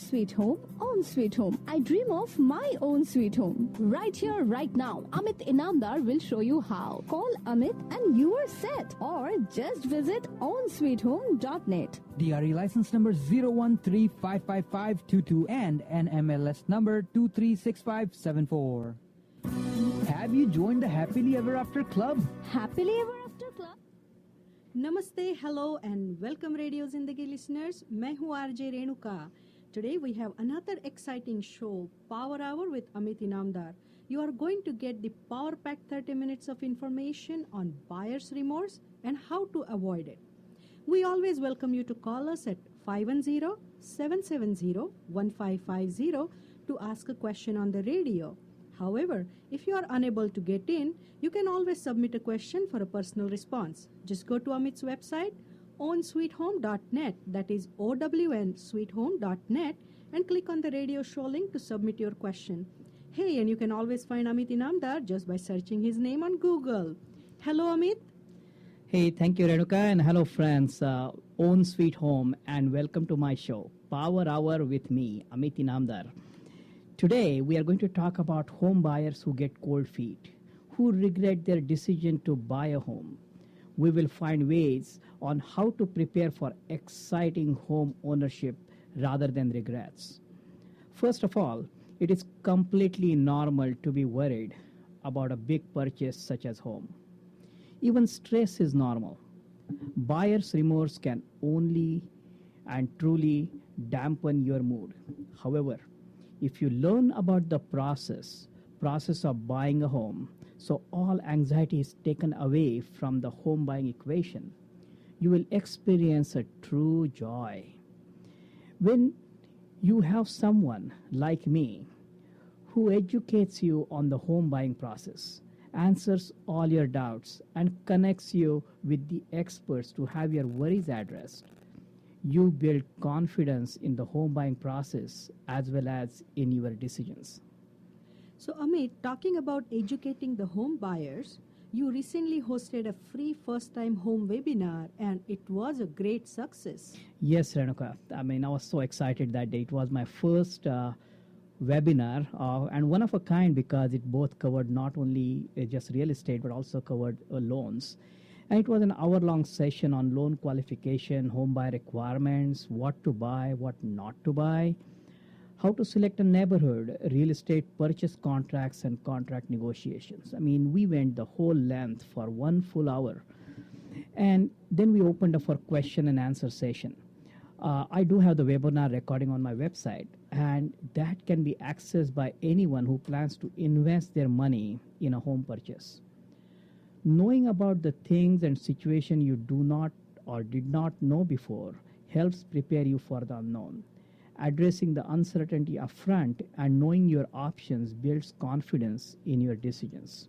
sweet home, own sweet home. I dream of my own sweet home. Right here, right now, Amit Inamdar will show you how. Call Amit and you are set. Or just visit ownsweethome.net. DRE license number 013555522 and NMLS number 236574. Have you joined the Happily Ever After Club? Happily Ever After Club? Namaste, hello and welcome Radio Zindagi listeners. मैं हूँ RJ Renuka. Today we have another exciting show, Power Hour with Amit Inamdar. You are going to get the power-packed 30 minutes of information on buyer's remorse and how to avoid it. We always welcome you to call us at 510-770-1550 to ask a question on the radio. However, if you are unable to get in, you can always submit a question for a personal response. Just go to Amit's website, ownsweethome.net, that is OWNsweethome.net, and click on the radio show link to submit your question. Hey, and you can always find Amit Inamdar just by searching his name on Google. Hello, Amit. Hey, thank you, Renuka, and hello, friends. Own Sweet Home, and welcome to my show, Power Hour with me, Amit Inamdar. Today, we are going to talk about home buyers who get cold feet, who regret their decision to buy a home. We will find ways on how to prepare for exciting home ownership rather than regrets. First of all, it is completely normal to be worried about a big purchase such as home. Even stress is normal. Buyer's remorse can only and truly dampen your mood. However, if you learn about the process of buying a home, so all anxiety is taken away from the home buying equation, you will experience a true joy. When you have someone like me who educates you on the home buying process, answers all your doubts, and connects you with the experts to have your worries addressed, you build confidence in the home buying process as well as in your decisions. So, Amit, talking about educating the home buyers, you recently hosted a free first-time home webinar and it was a great success. Yes, Renuka. I was so excited that day. It was my first webinar and one of a kind because it both covered not only just real estate but also covered loans. And it was an hour-long session on loan qualification, home buyer requirements, what to buy, what not to buy, how to select a neighborhood, real estate purchase contracts, and contract negotiations. We went the whole length for 1 full hour. And then we opened up for question and answer session. I do have the webinar recording on my website, and that can be accessed by anyone who plans to invest their money in a home purchase. Knowing about the things and situation you do not or did not know before helps prepare you for the unknown. Addressing the uncertainty upfront and knowing your options builds confidence in your decisions.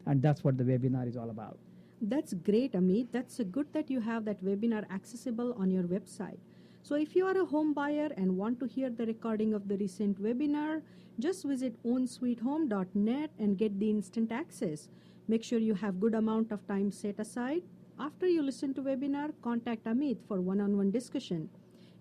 And that's what the webinar is all about. That's great, Amit. That's good that you have that webinar accessible on your website. So if you are a home buyer and want to hear the recording of the recent webinar, just visit ownsweethome.net and get the instant access. Make sure you have good amount of time set aside. After you listen to webinar, contact Amit for one-on-one discussion.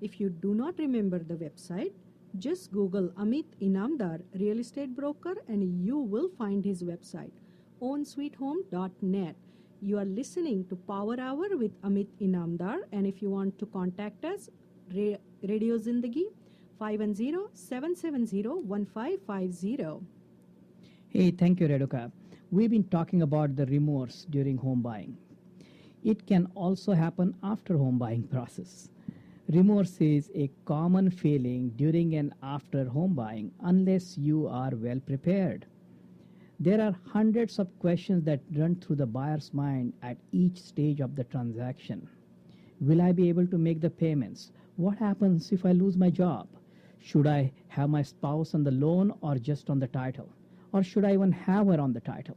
If you do not remember the website, just Google Amit Inamdar, real estate broker, and you will find his website, ownsweethome.net. You are listening to Power Hour with Amit Inamdar, and if you want to contact us, Radio Zindagi, 510-770-1550. Hey, thank you, Renuka. We've been talking about the remorse during home buying. It can also happen after home buying process. Remorse is a common feeling during and after home buying unless you are well prepared. There are hundreds of questions that run through the buyer's mind at each stage of the transaction. Will I be able to make the payments? What happens if I lose my job? Should I have my spouse on the loan or just on the title? Or should I even have her on the title?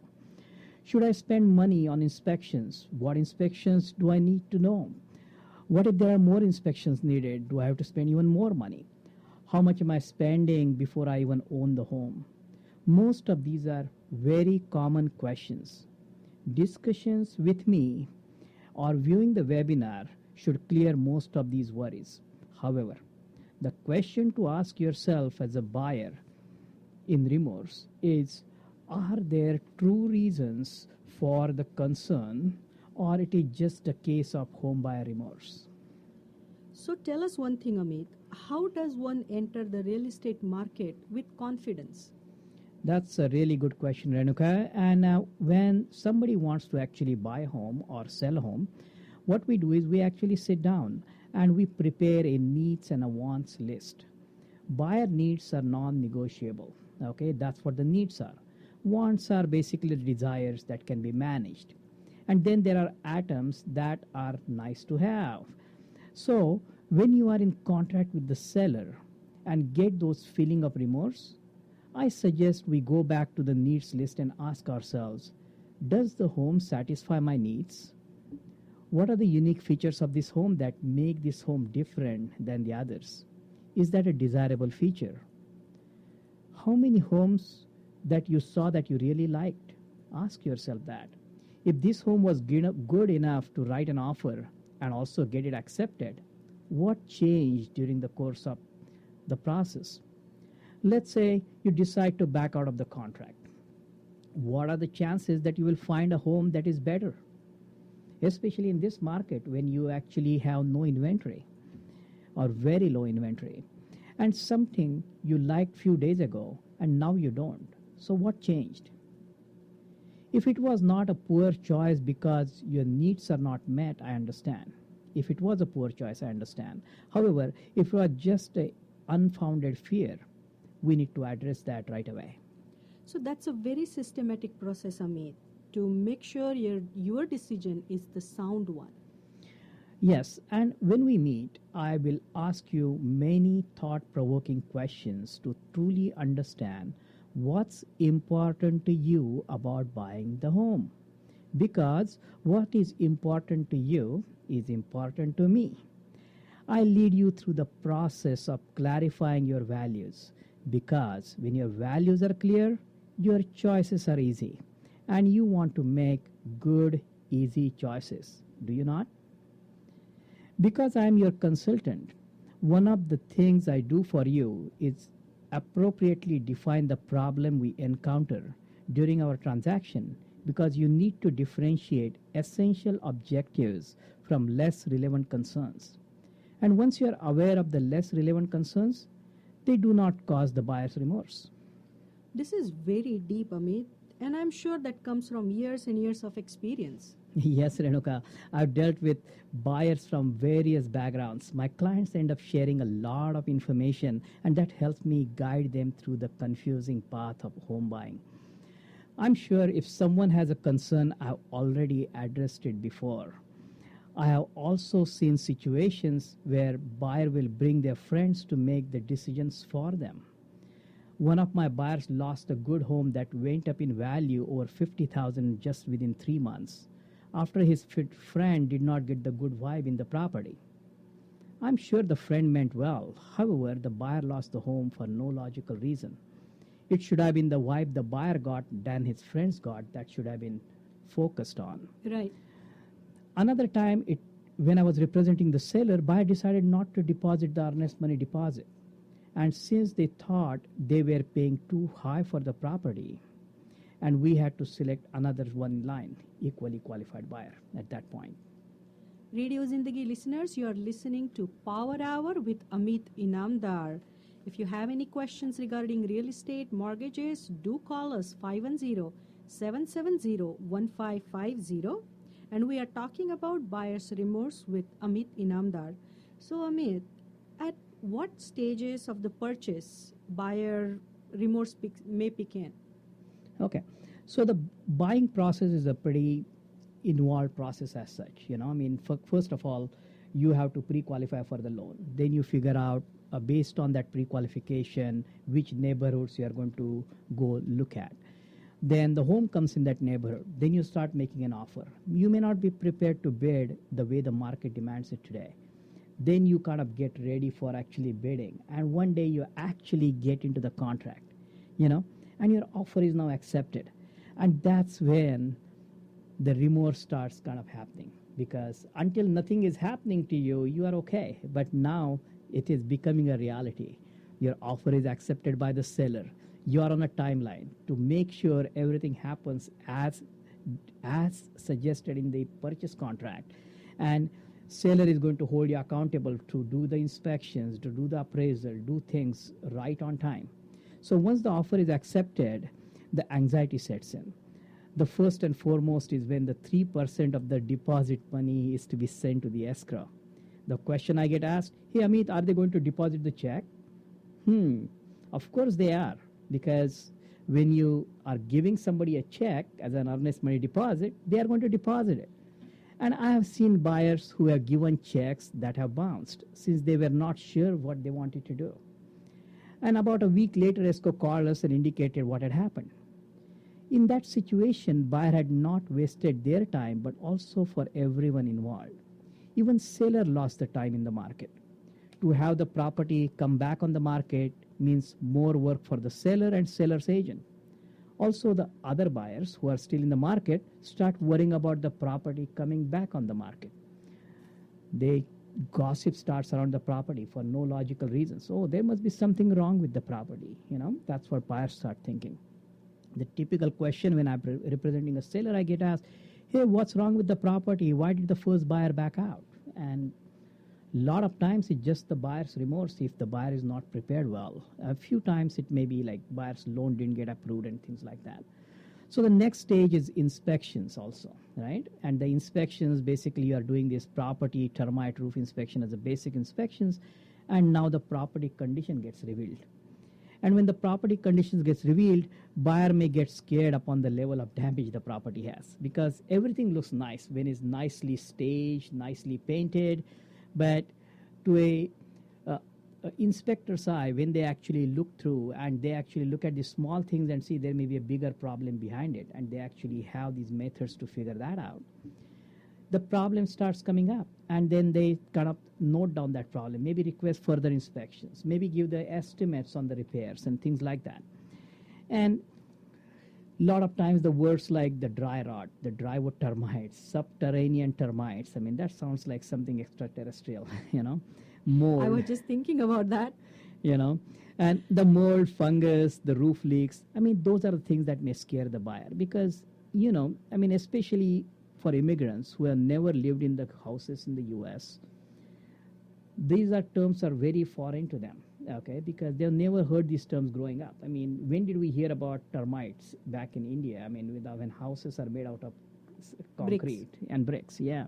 Should I spend money on inspections? What inspections do I need to know? What if there are more inspections needed? Do I have to spend even more money? How much am I spending before I even own the home? Most of these are very common questions. Discussions with me or viewing the webinar should clear most of these worries. However, The question to ask yourself as a buyer in remorse is, are there true reasons for the concern, or it is just a case of home buyer remorse? So tell us one thing, Amit. How does one enter the real estate market with confidence? That's a really good question, Renuka. And when somebody wants to actually buy a home or sell a home, what we do is we actually sit down and we prepare a needs and a wants list. Buyer needs are non-negotiable. Okay, that's what the needs are. Wants are basically the desires that can be managed. And then there are items that are nice to have. So when you are in contract with the seller and get those feeling of remorse, I suggest we go back to the needs list and ask ourselves, does the home satisfy my needs? What are the unique features of this home that make this home different than the others? Is that a desirable feature? How many homes that you saw that you really liked? Ask yourself that. If this home was good enough to write an offer and also get it accepted, what changed during the course of the process? Let's say you decide to back out of the contract. What are the chances that you will find a home that is better? Especially in this market when you actually have no inventory or very low inventory, and something you liked few days ago and now you don't. So what changed? If it was not a poor choice because your needs are not met, I understand. If it was a poor choice, I understand. However, if it was just an unfounded fear, we need to address that right away. So that's a very systematic process, Amit, to make sure your decision is the sound one. Yes, and when we meet, I will ask you many thought-provoking questions to truly understand what's important to you about buying the home. Because what is important to you is important to me. I lead you through the process of clarifying your values, because when your values are clear, your choices are easy, and you want to make good, easy choices. Do you not? Because I am your consultant, one of the things I do for you is appropriately define the problem we encounter during our transaction, because you need to differentiate essential objectives from less relevant concerns. And once you are aware of the less relevant concerns, they do not cause the buyer's remorse. This is very deep, Amit, and I'm sure that comes from years and years of experience. Yes, Renuka, I've dealt with buyers from various backgrounds. My clients end up sharing a lot of information, and that helps me guide them through the confusing path of home buying. I'm sure if someone has a concern, I've already addressed it before. I have also seen situations where buyer will bring their friends to make the decisions for them. One of my buyers lost a good home that went up in value over $50,000 just within 3 months, after his friend did not get the good vibe in the property. I'm sure the friend meant well. However, the buyer lost the home for no logical reason. It should have been the vibe the buyer got than his friends got that should have been focused on. Right. Another time, when I was representing the seller, buyer decided not to deposit the earnest money deposit. And since they thought they were paying too high for the property, and we had to select another one in line, equally qualified buyer at that point. Radio Zindagi listeners, you are listening to Power Hour with Amit Inamdar. If you have any questions regarding real estate mortgages, do call us 510-770-1550. And we are talking about buyer's remorse with Amit Inamdar. So Amit, at what stages of the purchase buyer remorse may begin? Okay, so the buying process is a pretty involved process as such. First of all, you have to pre-qualify for the loan. Then you figure out, based on that pre-qualification, which neighborhoods you are going to go look at. Then the home comes in that neighborhood. Then you start making an offer. You may not be prepared to bid the way the market demands it today. Then you kind of get ready for actually bidding. And one day you actually get into the contract, and your offer is now accepted. And that's when the remorse starts kind of happening. Because until nothing is happening to you, you are okay. But now It is becoming a reality. Your offer is accepted by the seller. You are on a timeline to make sure everything happens as suggested in the purchase contract. And seller is going to hold you accountable to do the inspections, to do the appraisal, do things right on time. So once the offer is accepted, the anxiety sets in. The first and foremost is when the 3% of the deposit money is to be sent to the escrow. The question I get asked, hey Amit, are they going to deposit the check? Of course they are, because when you are giving somebody a check as an earnest money deposit, they are going to deposit it. And I have seen buyers who have given checks that have bounced since they were not sure what they wanted to do. And about a week later, escrow called us and indicated what had happened. In that situation, buyer had not wasted their time, but also for everyone involved. Even seller lost the time in the market. To have the property come back on the market means more work for the seller and seller's agent. Also, the other buyers who are still in the market start worrying about the property coming back on the market. Gossip starts around the property for no logical reasons. Oh, there must be something wrong with the property. That's what buyers start thinking. The typical question when I'm representing a seller, I get asked, hey, what's wrong with the property? Why did the first buyer back out? And a lot of times it's just the buyer's remorse if the buyer is not prepared well. A few times it may be like buyer's loan didn't get approved and things like that. So the next stage is inspections also, right? And the inspections, basically you are doing this property termite roof inspection as a basic inspections, and now the property condition gets revealed. And when the property conditions gets revealed, buyer may get scared upon the level of damage the property has, because everything looks nice when it's nicely staged, nicely painted, but to a inspector's eye, when they actually look through and they actually look at the small things and see there may be a bigger problem behind it, and they actually have these methods to figure that out, the problem starts coming up, and then they kind of note down that problem, maybe request further inspections, maybe give the estimates on the repairs and things like that. And a lot of times the words like the dry rot, the drywood termites, subterranean termites, I mean, that sounds like something extraterrestrial, mold. I was just thinking about that. And the mold, fungus, the roof leaks, I mean, those are the things that may scare the buyer because, especially for immigrants who have never lived in the houses in the U.S., these terms are very foreign to them, okay, because they've never heard these terms growing up. I mean, when did we hear about termites back in India? I mean, when houses are made out of concrete and bricks, yeah.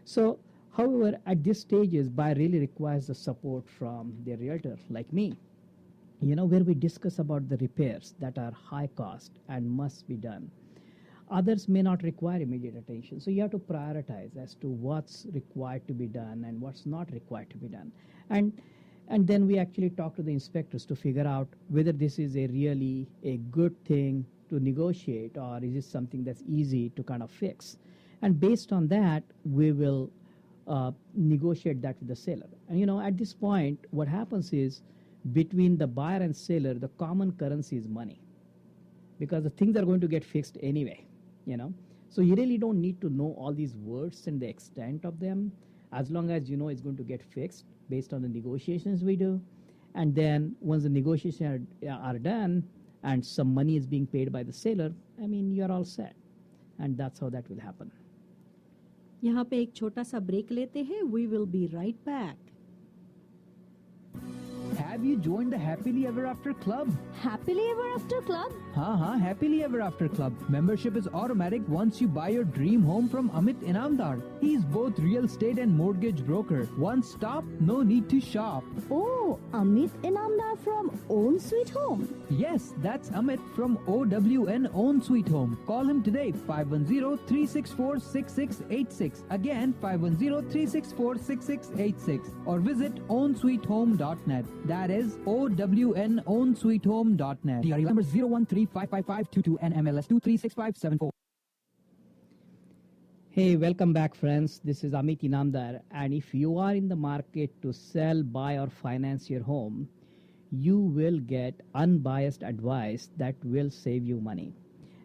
So, however, at this stages, buyer really requires the support from their realtor, like me, where we discuss about the repairs that are high cost and must be done. Others may not require immediate attention. So you have to prioritize as to what's required to be done and what's not required to be done. And then we actually talk to the inspectors to figure out whether this is really a good thing to negotiate or is it something that's easy to kind of fix. And based on that, we will negotiate that with the seller. And at this point, what happens is between the buyer and seller, the common currency is money, because the things are going to get fixed anyway. So you really don't need to know all these words and the extent of them, as long as it's going to get fixed based on the negotiations we do. And then once the negotiations are done and some money is being paid by the seller, I mean, you're all set. And that's how that will happen. यहाँ पे एक छोटा सा break लेते हैं. We will be right back. Have you joined the Happily Ever After Club? Happily Ever After Club? Happily Ever After Club. Membership is automatic once you buy your dream home from Amit Inamdar. He's both real estate and mortgage broker. One stop, no need to shop. Oh, Amit Inamdar from Own Sweet Home. Yes, that's Amit from OWN Own Sweet Home. Call him today, 510-364-6686. Again, 510-364-6686. Or visit ownsweethome.net. That is ownsweethome.net. DRE number 013-55522 and MLS 236574. Hey, welcome back, friends. This is Amit Inamdar. And if you are in the market to sell, buy, or finance your home, you will get unbiased advice that will save you money.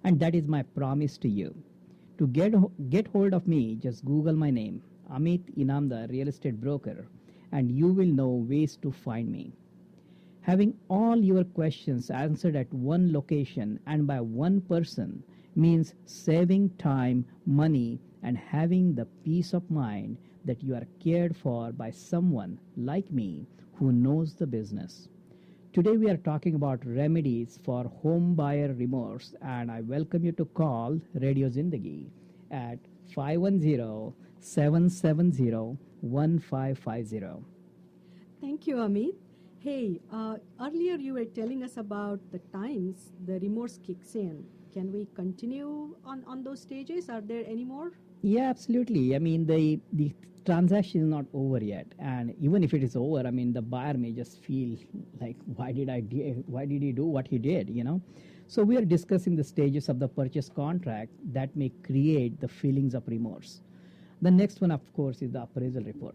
And that is my promise to you. To get hold of me, just Google my name, Amit Inamdar, real estate broker, and you will know ways to find me. Having all your questions answered at one location and by one person means saving time, money, and having the peace of mind that you are cared for by someone like me who knows the business. Today we are talking about remedies for home buyer remorse, and I welcome you to call Radio Zindagi at 510-770-1550. Thank you, Amit. Hey, earlier you were telling us about the times the remorse kicks in. Can we continue on those stages? Are there any more? Yeah, absolutely. I mean, the transaction is not over yet, and even if it is over, I mean, the buyer may just feel like, why did he do what he did? So we are discussing the stages of the purchase contract that may create the feelings of remorse. The next one, of course, is the appraisal report.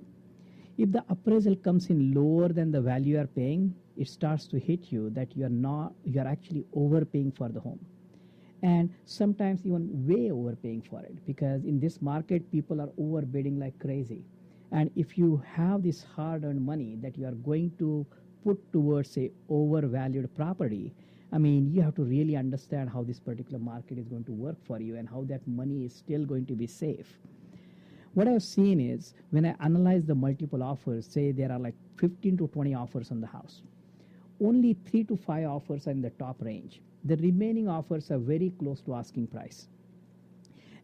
If the appraisal comes in lower than the value you are paying, it starts to hit you that you are actually overpaying for the home. And sometimes even way overpaying for it, because in this market, people are overbidding like crazy. And if you have this hard-earned money that you are going to put towards a overvalued property, I mean, you have to really understand how this particular market is going to work for you and how that money is still going to be safe. What I've seen is when I analyze the multiple offers, say there are like 15 to 20 offers on the house, only 3 to 5 offers are in the top range. The remaining offers are very close to asking price,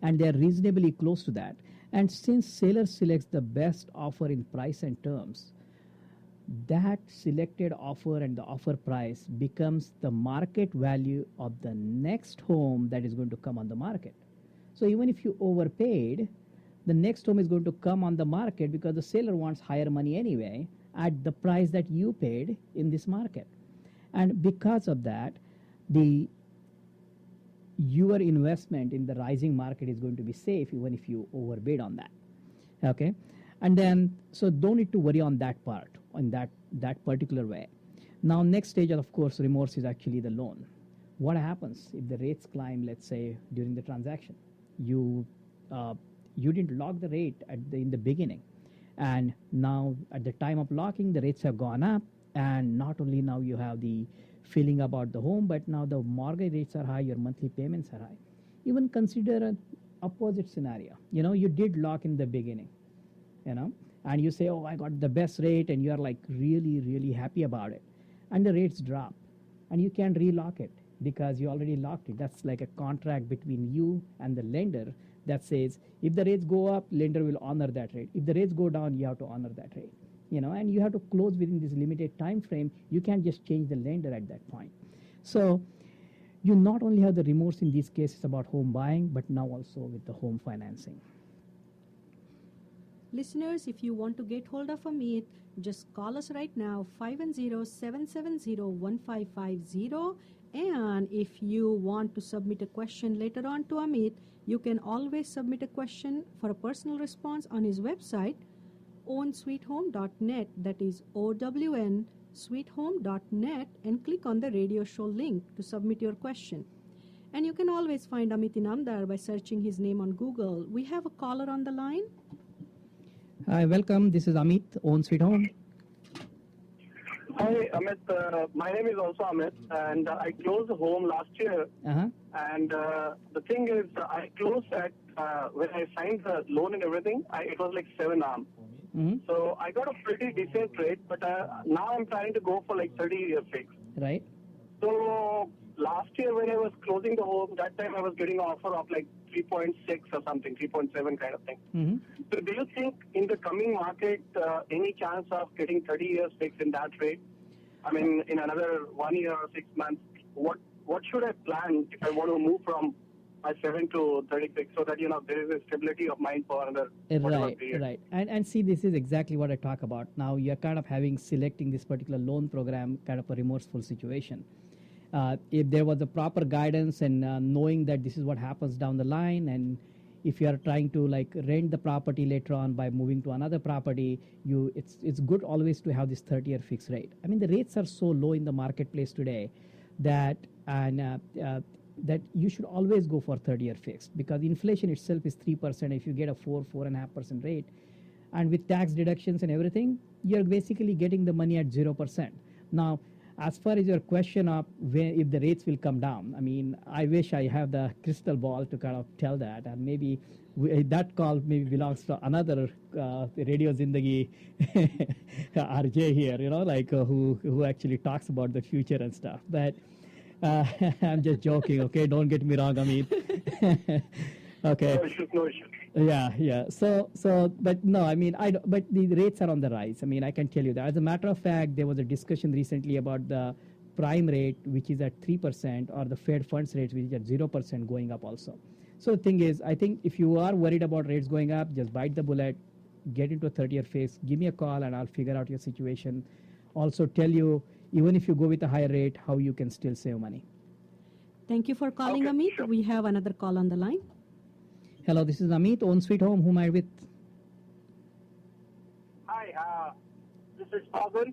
and they are reasonably close to that. And since seller selects the best offer in price and terms, that selected offer and the offer price becomes the market value of the next home that is going to come on the market. So even if you overpaid, the next home is going to come on the market because the seller wants higher money anyway at the price that you paid in this market. And because of that, your investment in the rising market is going to be safe even if you overbid on that. Okay? And then, so don't need to worry on that part, on that particular way. Now, next stage, of course, remorse is actually the loan. What happens if the rates climb, let's say, during the transaction? You didn't lock the rate in the beginning. And now, at the time of locking, the rates have gone up. And not only now you have the feeling about the home, but now the mortgage rates are high, your monthly payments are high. Even consider an opposite scenario. You did lock in the beginning, and you say, oh, I got the best rate, and you are like really, really happy about it. And the rates drop, and you can't relock it because you already locked it. That's like a contract between you and the lender that says, if the rates go up, lender will honor that rate. If the rates go down, you have to honor that rate. And you have to close within this limited time frame. You can't just change the lender at that point. So you not only have the remorse in these cases about home buying, but now also with the home financing. Listeners, if you want to get hold of Amit, just call us right now, 510-770-1550. And if you want to submit a question later on to Amit, you can always submit a question for a personal response on his website, ownsweethome.net, that is OWN sweethome.net, and click on the radio show link to submit your question. And you can always find Amit Inamdar by searching his name on Google. We have a caller on the line. Hi, welcome. This is Amit, Own Sweet Home. Hi, Amit. My name is also Amit, and I closed the home last year. Uh-huh. And the thing is, I closed at, when I signed the loan and everything, it was like 7 arm. Mm-hmm. So I got a pretty decent rate, but now I'm trying to go for like 30-year fix. Right. So last year when I was closing the home, that time I was getting an offer of like 3.6 or something, 3.7 kind of thing. Mm-hmm. So do you think in the coming market, any chance of getting 30 years fixed in that rate? I mean, in another 1 year or 6 months, what should I plan if I want to move from my 7 to 36 so that, there is a stability of mind for another period? Right. And see, this is exactly what I talk about. Now you're kind of selecting this particular loan program, kind of a remorseful situation. If there was a proper guidance and knowing that this is what happens down the line, and if you are trying to like rent the property later on by moving to another property, it's good always to have this 30-year fixed rate. I mean, the rates are so low in the marketplace today that that you should always go for 30-year fixed, because inflation itself is 3%. If you get a 4.5% rate, and with tax deductions and everything, you're basically getting the money at 0%. Now, as far as your question of if the rates will come down, I mean, I wish I have the crystal ball to kind of tell that, and maybe that call maybe belongs to another Radio Zindagi RJ here, like who actually talks about the future and stuff. But I'm just joking, okay? Don't get me wrong, I mean. Okay. No issue. Yeah. So, but no, I mean, but the rates are on the rise. I mean, I can tell you that. As a matter of fact, there was a discussion recently about the prime rate, which is at 3%, or the Fed funds rate, which is at 0% going up also. So the thing is, I think if you are worried about rates going up, just bite the bullet, get into a 30-year phase, give me a call, and I'll figure out your situation. Also tell you, even if you go with a higher rate, how you can still save money. Thank you for calling, Okay, Amit. sure. We have another call on the line. Hello, this is Amit, Own Sweet Home. Who am I with? Hi, this is Pavan.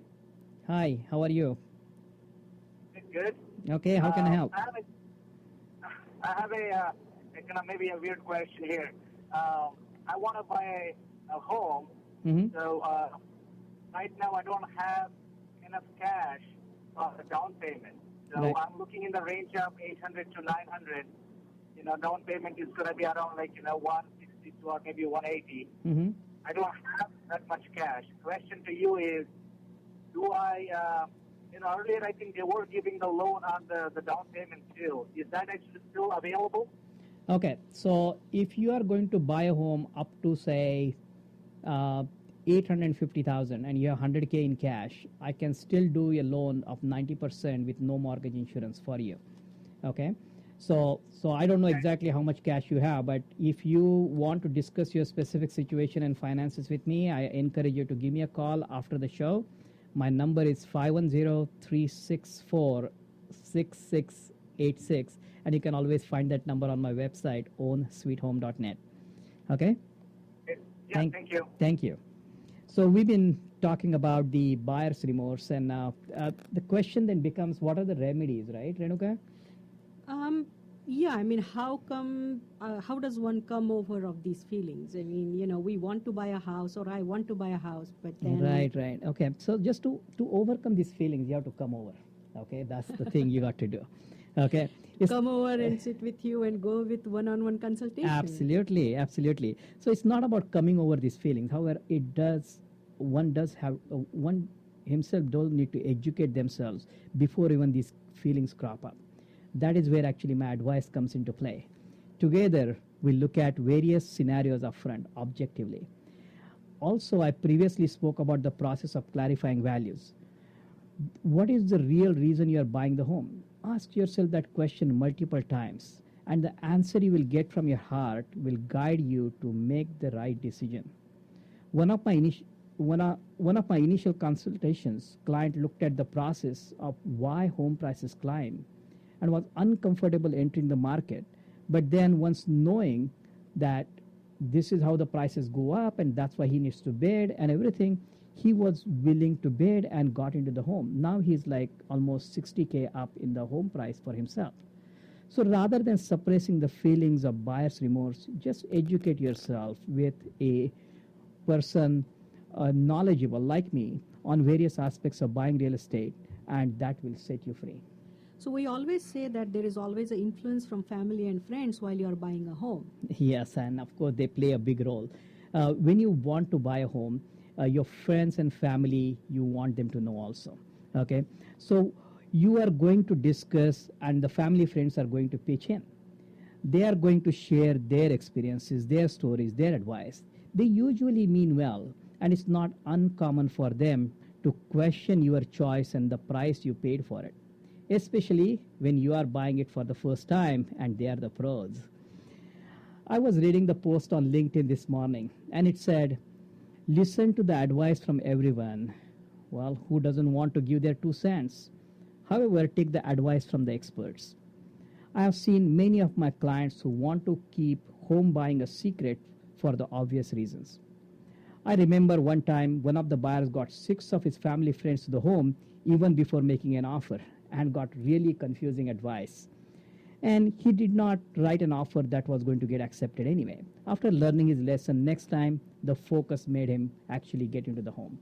Hi, how are you? Good. Okay, how can I help? I have a maybe a weird question here. I want to buy a home, Mm-hmm. so right now I don't have enough cash for the down payment. So Right. I'm looking in the range of 800 to 900. Down payment is going to be around 160 or maybe 180. Mm-hmm. I don't have that much cash. Question to you is, do I, earlier I think they were giving the loan on the down payment too. Is that actually still available? Okay, so if you are going to buy a home up to say 850,000 and you have 100K in cash, I can still do a loan of 90% with no mortgage insurance for you. Okay, so I don't know exactly how much cash you have, but if you want to discuss your specific situation and finances with me, I encourage you to give me a call after the show. My number is 510-364-6686, and you can always find that number on my website, ownsweethome.net. Okay? Yeah, thank you. Thank you. So we've been talking about the buyer's remorse, and the question then becomes, what are the remedies, right, Renuka? Yeah, I mean, how does one come over of these feelings? I mean, we want to buy a house, or I want to buy a house, but then... Right. Okay, so just to overcome these feelings, you have to come over. Okay, that's the thing you got to do. Okay. Come over and sit with you and go with one-on-one consultation. Absolutely. So it's not about coming over these feelings. However, one himself does need to educate themselves before even these feelings crop up. That is where actually my advice comes into play. Together, we look at various scenarios upfront, objectively. Also, I previously spoke about the process of clarifying values. What is the real reason you are buying the home? Ask yourself that question multiple times, and the answer you will get from your heart will guide you to make the right decision. One of my initial consultations, client looked at the process of why home prices climb and was uncomfortable entering the market, but then once knowing that this is how the prices go up and that's why he needs to bid and everything, he was willing to bid and got into the home. Now he's like almost 60K up in the home price for himself. So rather than suppressing the feelings of buyer's remorse, just educate yourself with a person knowledgeable like me on various aspects of buying real estate, and that will set you free. So we always say that there is always an influence from family and friends while you are buying a home. Yes, and of course they play a big role. When you want to buy a home, your friends and family, you want them to know also. Okay, so you are going to discuss, and the family friends are going to pitch in. They are going to share their experiences, their stories, their advice. They usually mean well, and it's not uncommon for them to question your choice and the price you paid for it, especially when you are buying it for the first time and they are the pros. I was reading the post on LinkedIn this morning, and it said, listen to the advice from everyone. Well, who doesn't want to give their 2 cents? However, take the advice from the experts. I have seen many of my clients who want to keep home buying a secret for the obvious reasons. I remember one time one of the buyers got 6 of his family friends to the home even before making an offer and got really confusing advice. and he did not write an offer that was going to get accepted anyway. After learning his lesson, next time the focus made him actually get into the home.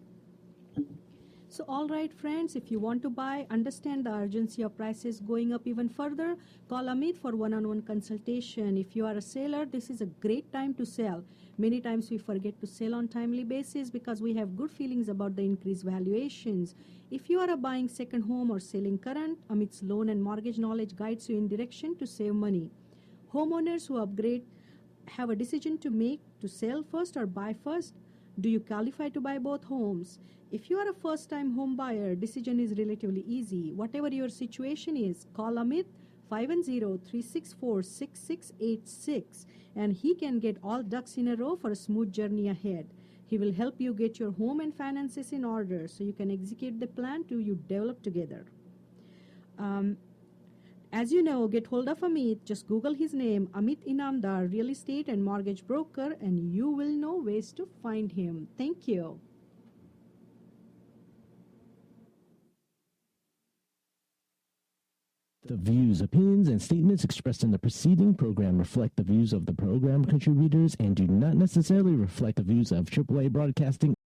So, all right, friends, if you want to buy, understand the urgency of prices going up even further, call Amit for one-on-one consultation. If you are a seller, this is a great time to sell. Many times we forget to sell on timely basis because we have good feelings about the increased valuations. If you are a buying second home or selling current, Amit's loan and mortgage knowledge guides you in direction to save money. Homeowners who upgrade have a decision to make to sell first or buy first. Do you qualify to buy both homes? If you are a first-time home buyer, decision is relatively easy. Whatever your situation is, call Amit 510-364-6686 and he can get all ducks in a row for a smooth journey ahead. He will help you get your home and finances in order so you can execute the plan you develop together. As you know, get hold of Amit. Just Google his name, Amit Inamdar, real estate and mortgage broker, and you will know ways to find him. Thank you. The views, opinions, and statements expressed in the preceding program reflect the views of the program contributors and do not necessarily reflect the views of AAA Broadcasting